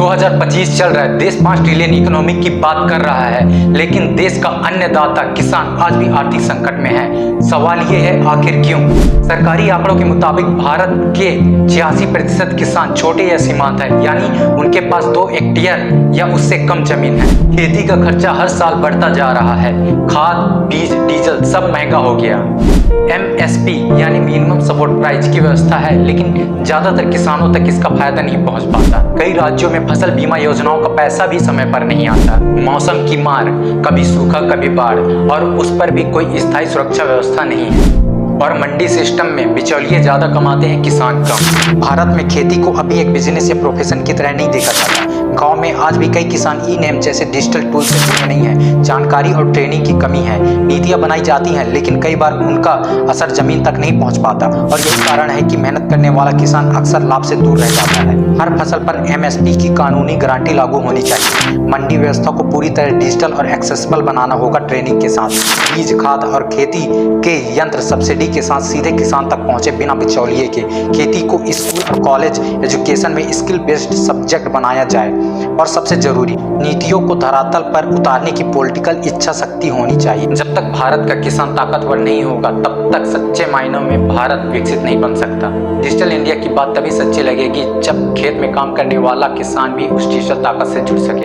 2025 चल रहा है, देश 5 ट्रिलियन इकोनॉमी की बात कर रहा है, लेकिन देश का अन्नदाता किसान आज भी आर्थिक संकट में है। सवाल ये है, आखिर क्यों? सरकारी आंकड़ों के मुताबिक भारत के 86% किसान छोटे या सीमांत हैं, यानी उनके पास 2 हेक्टेयर या उससे कम जमीन है। खेती का खर्चा हर साल बढ़ता जा रहा है, खाद, बीज, डीजल सब महंगा हो गया। MSP यानी मिनिमम सपोर्ट प्राइस की व्यवस्था है, लेकिन ज्यादातर किसानों तक इसका फायदा नहीं पहुंच पाता। कई राज्यों में फसल बीमा योजनाओं का पैसा भी समय पर नहीं आता। मौसम की मार, कभी सूखा कभी बाढ़, और उस पर भी कोई स्थायी सुरक्षा व्यवस्था नहीं है। और मंडी सिस्टम में बिचौलिए ज्यादा कमाते हैं, किसान कम। भारत में खेती को अभी एक बिजनेस या प्रोफेशन की तरह नहीं देखा जाता। गांव में आज भी कई किसान ई-नेम जैसे डिजिटल टूल से जुड़े नहीं हैं। जानकारी और ट्रेनिंग की कमी है। नीतियां बनाई जाती हैं, लेकिन कई बार उनका असर जमीन तक नहीं पहुंच पाता, और यही कारण है कि मेहनत करने वाला किसान अक्सर लाभ से दूर रह जाता है। हर फसल पर MSP की कानूनी गारंटी लागू होनी चाहिए। मंडी व्यवस्था को पूरी तरह डिजिटल और एक्सेसिबल बनाना होगा। ट्रेनिंग के साथ बीज, खाद और खेती के यंत्र सब्सिडी के साथ सीधे किसान तक पहुंचे, बिना बिचौलिए के। खेती को स्कूल और कॉलेज एजुकेशन में स्किल बेस्ड सब्जेक्ट बनाया जाए। और सबसे जरूरी, नीतियों को धरातल पर उतारने की पॉलिटिकल इच्छा शक्ति होनी चाहिए। जब तक भारत का किसान ताकतवर नहीं होगा, तब तक सच्चे मायनों में भारत विकसित नहीं बन सकता। डिजिटल इंडिया की बात तभी सच्ची लगेगी जब खेत में काम करने वाला किसान भी उस डिजिटल ताकत से जुड़ सके।